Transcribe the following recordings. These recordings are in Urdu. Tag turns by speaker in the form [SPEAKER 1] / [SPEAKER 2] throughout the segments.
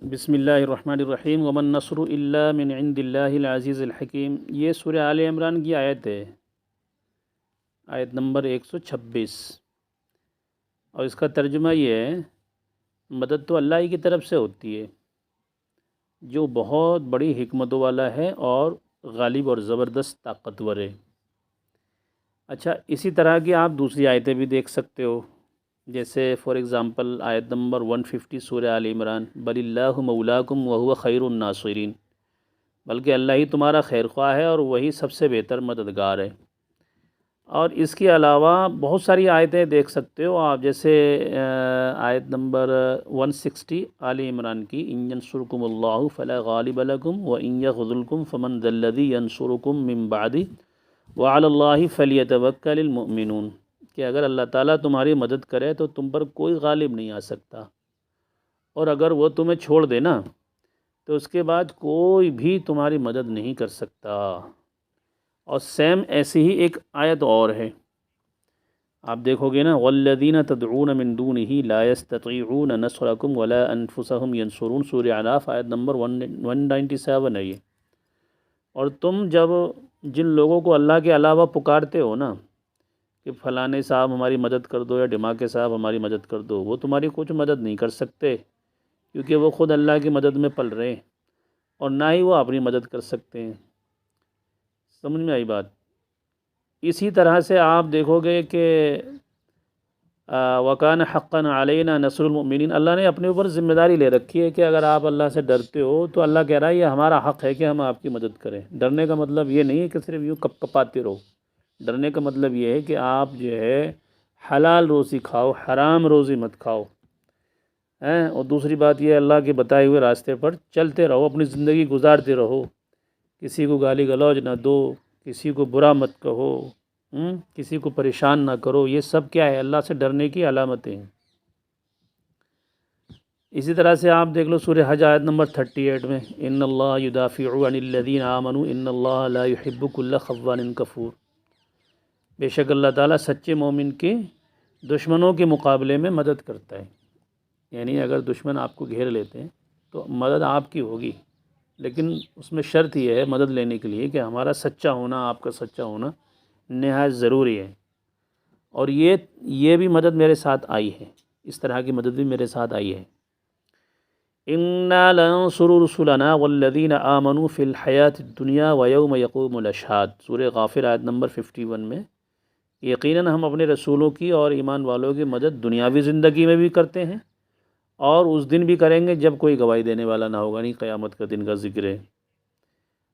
[SPEAKER 1] بسم اللہ الرحمن الرحیم ومن نصر الا من عند اللہ العزیز الحکیم۔ یہ سورہ آل عمران کی آیت ہے، آیت نمبر 126، اور اس کا ترجمہ یہ ہے، مدد تو اللہ ہی کی طرف سے ہوتی ہے جو بہت بڑی حکمت والا ہے اور غالب اور زبردست طاقتور ہے۔ اچھا، اسی طرح کی آپ دوسری آیتیں بھی دیکھ سکتے ہو، جیسے فار ایگزامپل آیت نمبر 150 سورہ آل عمران، بل اللہ مولاکم وہو خیر الناصرین، بلکہ اللہ ہی تمہارا خیر خواہ ہے اور وہی سب سے بہتر مددگار ہے۔ اور اس کے علاوہ بہت ساری آیتیں دیکھ سکتے ہو آپ، جیسے آیت نمبر 160 آل عمران کی، ان ینصرکم اللہ فلا غالب لکم وان یخذلکم فمن ذا الذی ینصرکم من بعدہ وعلی اللہ فلیتوکل المؤمنون، کہ اگر اللہ تعالیٰ تمہاری مدد کرے تو تم پر کوئی غالب نہیں آ سکتا، اور اگر وہ تمہیں چھوڑ دے نا تو اس کے بعد کوئی بھی تمہاری مدد نہیں کر سکتا۔ اور سیم ایسی ہی ایک آیت اور ہے، آپ دیکھو گے نا، والذین تدعون من دونہ لا یستطیعون نصرکم ولا انفسہم ینصرون، سورہ اعراف آیت نمبر 197 ہے یہ۔ اور تم جب جن لوگوں کو اللہ کے علاوہ پکارتے ہو نا کہ فلانے صاحب ہماری مدد کر دو یا ڈھماکے صاحب ہماری مدد کر دو، وہ تمہاری کچھ مدد نہیں کر سکتے، کیونکہ وہ خود اللہ کی مدد میں پل رہے ہیں اور نہ ہی وہ اپنی مدد کر سکتے ہیں۔ سمجھ میں آئی بات؟ اسی طرح سے آپ دیکھو گے کہ وَكَانَ حَقًّا عَلَيْنَا نَصْرُ الْمُؤْمِنِينَ، اللہ نے اپنے اوپر ذمہ داری لے رکھی ہے کہ اگر آپ اللہ سے ڈرتے ہو تو اللہ کہہ رہا ہے یہ ہمارا حق ہے کہ ہم آپ کی مدد کریں۔ ڈرنے کا مطلب یہ نہیں ہے کہ صرف یوں کپ کپاتے رہو، ڈرنے کا مطلب یہ ہے کہ آپ جو ہے حلال روزی کھاؤ، حرام روزی مت کھاؤ، اور دوسری بات یہ ہے اللہ کے بتائے ہوئے راستے پر چلتے رہو، اپنی زندگی گزارتے رہو، کسی کو گالی گلوچ نہ دو، کسی کو برا مت کہو، کسی کو پریشان نہ کرو، یہ سب کیا ہے؟ اللہ سے ڈرنے کی علامتیں ہیں۔ اسی طرح سے آپ دیکھ لو سورہ حج آیت نمبر 38 میں، ان اللہ یدافع عن الذین آمنوا ان اللہ لا يحب كل خوان کفور، بے شک اللہ تعالیٰ سچے مومن کے دشمنوں کے مقابلے میں مدد کرتا ہے۔ یعنی اگر دشمن آپ کو گھیر لیتے ہیں تو مدد آپ کی ہوگی، لیکن اس میں شرط یہ ہے مدد لینے کے لیے کہ ہمارا سچا ہونا، آپ کا سچا ہونا نہایت ضروری ہے۔ اور یہ بھی مدد میرے ساتھ آئی ہے، اس طرح کی مدد بھی میرے ساتھ آئی ہے۔ اِنَّا لَنَنصُرُ رُسُلَنَا وَالَّذِينَ آمَنُوا فِي الْحَيَاةِ الدُّنْيَا وَيَوْمَ يَقُومُ الْأَشْهَادُ، سورہ غافر آیت نمبر 51 میں، یقیناً ہم اپنے رسولوں کی اور ایمان والوں کی مدد دنیاوی زندگی میں بھی کرتے ہیں اور اس دن بھی کریں گے جب کوئی گواہی دینے والا نہ ہوگا، نہیں قیامت کا دن کا ذکر ہے۔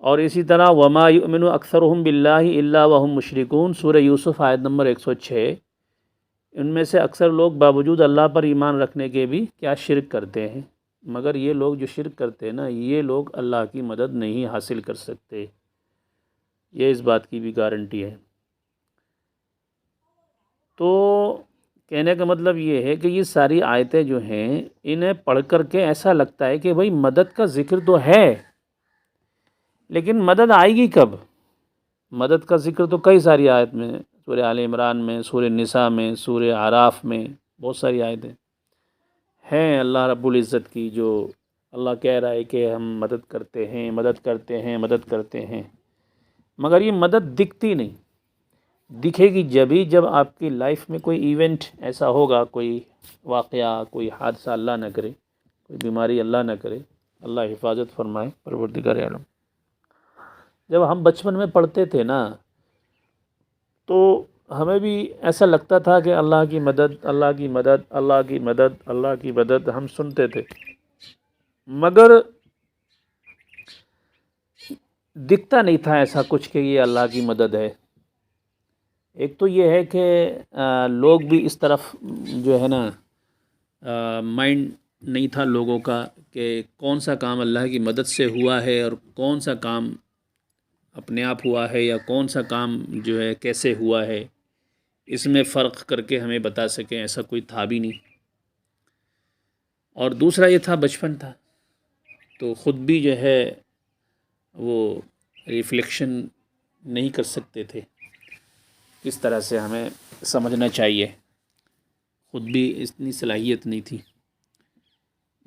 [SPEAKER 1] اور اسی طرح وما یؤمن اکثرهم باللہ الا وهم مشرکون، سورہ یوسف آیت نمبر 106، ان میں سے اکثر لوگ باوجود اللہ پر ایمان رکھنے کے بھی کیا شرک کرتے ہیں، مگر یہ لوگ جو شرک کرتے ہیں نا، یہ لوگ اللہ کی مدد نہیں حاصل کر سکتے، یہ اس بات کی بھی گارنٹی ہے۔ تو کہنے کا مطلب یہ ہے کہ یہ ساری آیتیں جو ہیں انہیں پڑھ کر کے ایسا لگتا ہے کہ بھئی مدد کا ذکر تو ہے، لیکن مدد آئے گی کب؟ مدد کا ذکر تو کئی ساری آیت میں، سورہ آل عمران میں، سورہ نساء میں، سورہ اعراف میں، بہت ساری آیتیں ہیں اللہ رب العزت کی، جو اللہ کہہ رہا ہے کہ ہم مدد کرتے ہیں، مدد کرتے ہیں، مدد کرتے ہیں، مگر یہ مدد دکھتی نہیں، دکھے گی جب آپ کی لائف میں کوئی ایونٹ ایسا ہوگا، کوئی واقعہ، کوئی حادثہ اللہ نہ کرے، کوئی بیماری اللہ نہ کرے، اللہ حفاظت فرمائے، پروردگار عالم۔ جب ہم بچپن میں پڑھتے تھے نا تو ہمیں بھی ایسا لگتا تھا کہ اللہ کی مدد، اللہ کی مدد، اللہ کی مدد، اللہ کی مدد ہم سنتے تھے، مگر دکھتا نہیں تھا ایسا کچھ کہ یہ اللہ کی مدد ہے۔ ایک تو یہ ہے کہ لوگ بھی اس طرف جو ہے نا مائنڈ نہیں تھا لوگوں کا کہ کون سا کام اللہ کی مدد سے ہوا ہے اور کون سا کام اپنے آپ ہوا ہے، یا کون سا کام جو ہے کیسے ہوا ہے، اس میں فرق کر کے ہمیں بتا سکیں، ایسا کوئی تھا بھی نہیں۔ اور دوسرا یہ تھا بچپن تھا تو خود بھی جو ہے وہ ریفلیکشن نہیں کر سکتے تھے، کس طرح سے ہمیں سمجھنا چاہیے، خود بھی اتنی صلاحیت نہیں تھی۔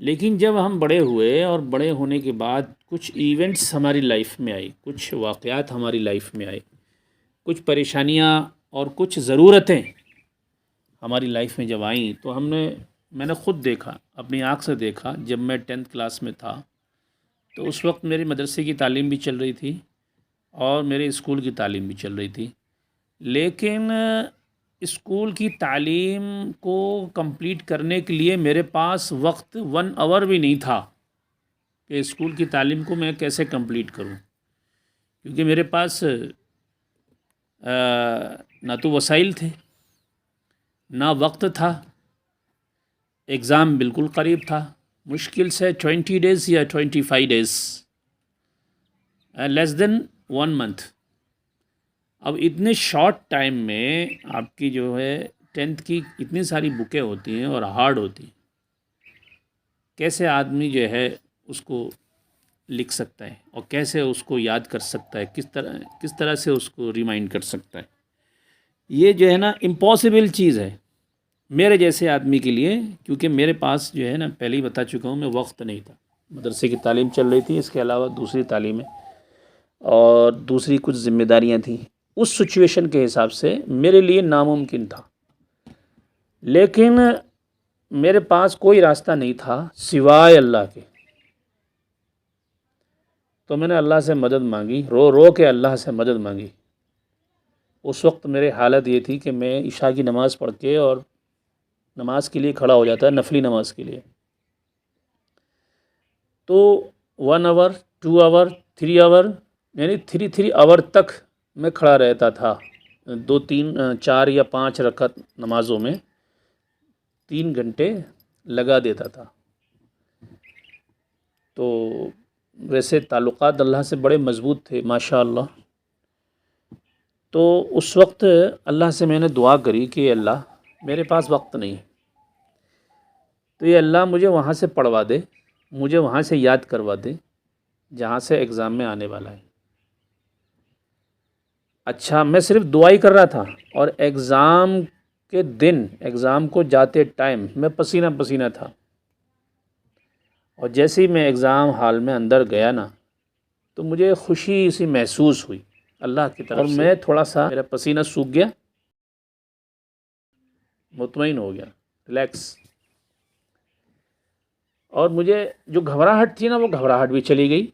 [SPEAKER 1] لیکن جب ہم بڑے ہوئے اور بڑے ہونے کے بعد کچھ ایونٹس ہماری لائف میں آئی، کچھ واقعات ہماری لائف میں آئے، کچھ پریشانیاں اور کچھ ضرورتیں ہماری لائف میں جب آئیں تو میں نے خود دیکھا، اپنی آنکھ سے دیکھا۔ جب میں 10th کلاس میں تھا تو اس وقت میری مدرسے کی تعلیم بھی چل رہی تھی اور میرے اسکول کی تعلیم بھی چل رہی تھی، لیکن اسکول کی تعلیم کو کمپلیٹ کرنے کے لیے میرے پاس وقت 1 آور بھی نہیں تھا کہ اسکول کی تعلیم کو میں کیسے کمپلیٹ کروں، کیونکہ میرے پاس نہ تو وسائل تھے، نہ وقت تھا۔ ایگزام بالکل قریب تھا، مشکل سے 20 ڈیز یا 25 ڈیز، لیس دین 1 منتھ۔ اب اتنے شارٹ ٹائم میں آپ کی جو ہے 10th کی اتنی ساری بکیں ہوتی ہیں اور ہارڈ ہوتی ہیں، کیسے آدمی جو ہے اس کو لکھ سکتا ہے اور کیسے اس کو یاد کر سکتا ہے، کس طرح سے اس کو ریمائنڈ کر سکتا ہے؟ یہ جو ہے نا امپاسبل چیز ہے میرے جیسے آدمی کے لیے، کیونکہ میرے پاس جو ہے نا پہلے ہی بتا چکا ہوں میں، وقت نہیں تھا۔ مدرسے کی تعلیم چل رہی تھی، اس کے علاوہ دوسری تعلیمیں اور دوسری کچھ ذمہ داریاں تھیں۔ اس سچویشن کے حساب سے میرے لیے ناممکن تھا، لیکن میرے پاس کوئی راستہ نہیں تھا سوائے اللہ کے۔ تو میں نے اللہ سے مدد مانگی، رو رو کے اللہ سے مدد مانگی۔ اس وقت میری حالت یہ تھی کہ میں عشاء کی نماز پڑھ کے اور نماز کے لیے کھڑا ہو جاتا ہے، نفلی نماز کے لیے، تو 1 آور 2 آور 3 آور، یعنی 3 آور تک میں کھڑا رہتا تھا، 2 3 4 یا 5 رکعت نمازوں میں 3 گھنٹے لگا دیتا تھا۔ تو ویسے تعلقات اللہ سے بڑے مضبوط تھے ماشاء اللہ۔ تو اس وقت اللہ سے میں نے دعا کری کہ اللہ میرے پاس وقت نہیں، تو یہ اللہ مجھے وہاں سے پڑھوا دے، مجھے وہاں سے یاد کروا دے جہاں سے ایگزام میں آنے والا ہے۔ اچھا، میں صرف دعا ہی کر رہا تھا، اور ایگزام کے دن، ایگزام کو جاتے ٹائم میں پسینہ پسینہ تھا، اور جیسے ہی میں ایگزام ہال میں اندر گیا نا تو مجھے خوشی سی محسوس ہوئی اللہ کی طرف سے، اور میں تھوڑا سا، میرا پسینہ سوکھ گیا، مطمئن ہو گیا، ریلیکس، اور مجھے جو گھبراہٹ تھی نا وہ گھبراہٹ بھی چلی گئی۔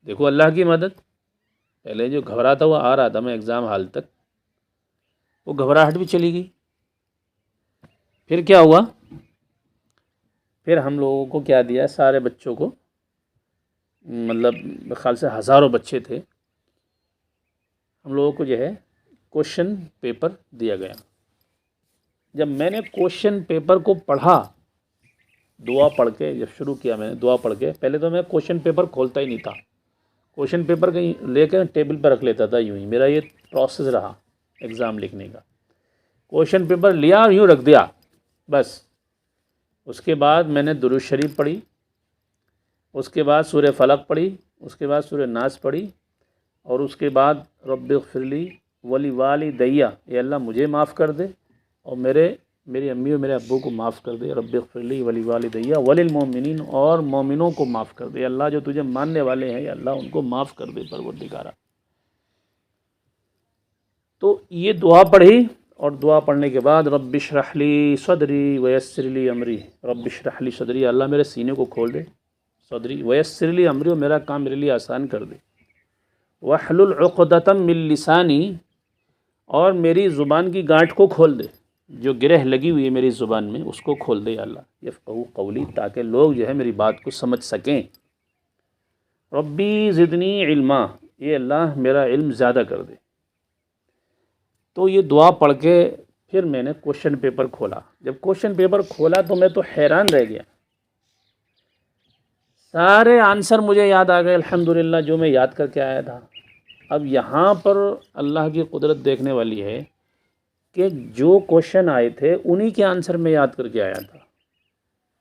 [SPEAKER 1] دیکھو اللہ کی مدد، پہلے جو گھبراتا ہوا آ رہا تھا میں ایگزام ہال تک، وہ گھبراہٹ بھی چلی گئی۔ پھر کیا ہوا؟ پھر ہم لوگوں کو کیا دیا، سارے بچوں کو، مطلب خیال سے ہزاروں بچے تھے، ہم لوگوں کو جو ہے کوشچن پیپر دیا گیا۔ جب میں نے کوشچن پیپر کو پڑھا، دعا پڑھ کے جب شروع کیا، میں نے دعا پڑھ کے، پہلے تو میں کوشچن پیپر کھولتا ہی نہیں تھا، کوشچن پیپر کہیں لے کے ٹیبل پر رکھ لیتا تھا، یوں ہی میرا یہ پروسیس رہا ایگزام لکھنے کا۔ کوشچن پیپر لیا اور یوں رکھ دیا بس۔ اس کے بعد میں نے درود شریف پڑھی، اس کے بعد سورہ فلق پڑھی، اس کے بعد سورہ ناس پڑھی، اور اس کے بعد رب اغفر لی ولی والدیّ، اے اللہ مجھے معاف کر دے اور میری امی اور میرے ابو کو معاف کر دے، رب اغفر لی ولی والدیّ وللمؤمنین، اور مومنوں کو معاف کر دے، اللہ جو تجھے ماننے والے ہیں، اللہ ان کو معاف کر دے پروردگارا۔ تو یہ دعا پڑھی، اور دعا پڑھنے کے بعد رب اشرح لی صدری ویسر لی امری، رب اشرح لی صدری، اللہ میرے سینے کو کھول دے، صدری ویسر لی امری، اور میرا کام میرے لیے آسان کر دے، واحلل عقدۃ من لسانی، اور میری زبان کی گانٹھ کو کھول دے، جو گرہ لگی ہوئی ہے میری زبان میں اس کو کھول دے یا اللہ، یفقہوا قولی، تاکہ لوگ جو ہے میری بات کو سمجھ سکیں۔ ربی زدنی علما، یہ اللہ میرا علم زیادہ کر دے۔ تو یہ دعا پڑھ کے پھر میں نے کوشچن پیپر کھولا۔ جب کوشچن پیپر کھولا تو میں تو حیران رہ گیا، سارے آنسر مجھے یاد آ گئے الحمدللہ، جو میں یاد کر کے آیا تھا۔ اب یہاں پر اللہ کی قدرت دیکھنے والی ہے کہ جو کوشچن آئے تھے انہی کے آنسر میں یاد کر کے آیا تھا۔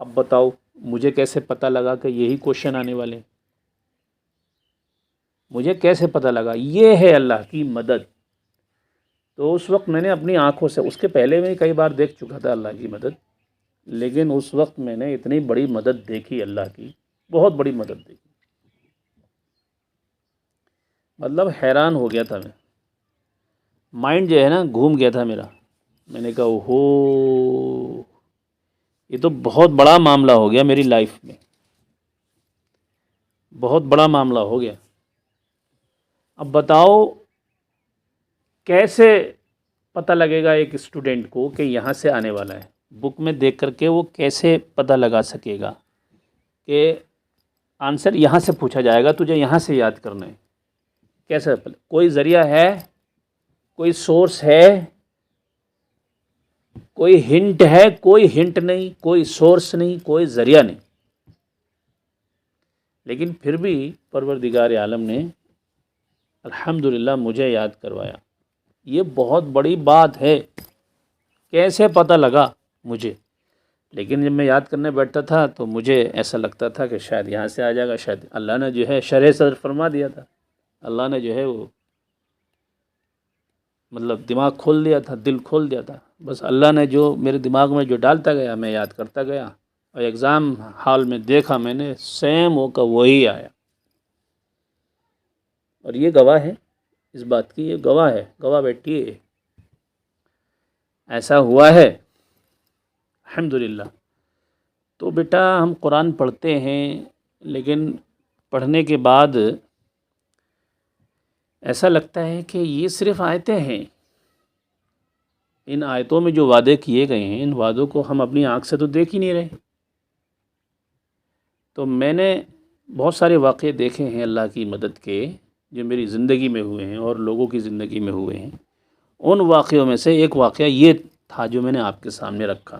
[SPEAKER 1] اب بتاؤ مجھے کیسے پتہ لگا کہ یہی کوشچن آنے والے ہیں؟ مجھے کیسے پتہ لگا؟ یہ ہے اللہ کی مدد۔ تو اس وقت میں نے اپنی آنکھوں سے، اس کے پہلے میں کئی بار دیکھ چکا تھا اللہ کی مدد، لیکن اس وقت میں نے اتنی بڑی مدد دیکھی اللہ کی، بہت بڑی مدد دیکھی، مطلب حیران ہو گیا تھا میں، مائنڈ جو ہے نا گھوم گیا تھا میرا۔ میں نے کہا اوہو، یہ تو بہت بڑا معاملہ ہو گیا میری لائف میں، بہت بڑا معاملہ ہو گیا۔ اب بتاؤ کیسے پتہ لگے گا ایک اسٹوڈنٹ کو کہ یہاں سے آنے والا ہے؟ بک میں دیکھ کر کے وہ کیسے پتہ لگا سکے گا کہ آنسر یہاں سے پوچھا جائے گا، تجھے یہاں سے یاد کرنا ہے؟ کیسے؟ کوئی ذریعہ ہے، کوئی سورس ہے، کوئی ہنٹ ہے؟ کوئی ہنٹ نہیں، کوئی سورس نہیں، کوئی ذریعہ نہیں۔ لیکن پھر بھی پروردگار عالم نے الحمدللہ مجھے یاد کروایا۔ یہ بہت بڑی بات ہے، کیسے پتہ لگا مجھے؟ لیکن جب میں یاد کرنے بیٹھتا تھا تو مجھے ایسا لگتا تھا کہ شاید یہاں سے آ جائے گا، شاید اللہ نے جو ہے شرح صدر فرما دیا تھا، اللہ نے جو ہے وہ مطلب دماغ کھول دیا تھا، دل کھول دیا تھا، بس اللہ نے جو میرے دماغ میں جو ڈالتا گیا میں یاد کرتا گیا، اور ایگزام ہال میں دیکھا میں نے سیم وہ کا وہی آیا۔ اور یہ گواہ ہے اس بات کی، یہ گواہ ہے، گواہ بیٹھی ہے، ایسا ہوا ہے الحمدللہ۔ تو بیٹا ہم قرآن پڑھتے ہیں، لیکن پڑھنے کے بعد ایسا لگتا ہے کہ یہ صرف آیتیں ہیں، ان آیتوں میں جو وعدے کیے گئے ہیں ان وعدوں کو ہم اپنی آنکھ سے تو دیکھ ہی نہیں رہے۔ تو میں نے بہت سارے واقعے دیکھے ہیں اللہ کی مدد کے، جو میری زندگی میں ہوئے ہیں اور لوگوں کی زندگی میں ہوئے ہیں۔ ان واقعوں میں سے ایک واقعہ یہ تھا جو میں نے آپ کے سامنے رکھا۔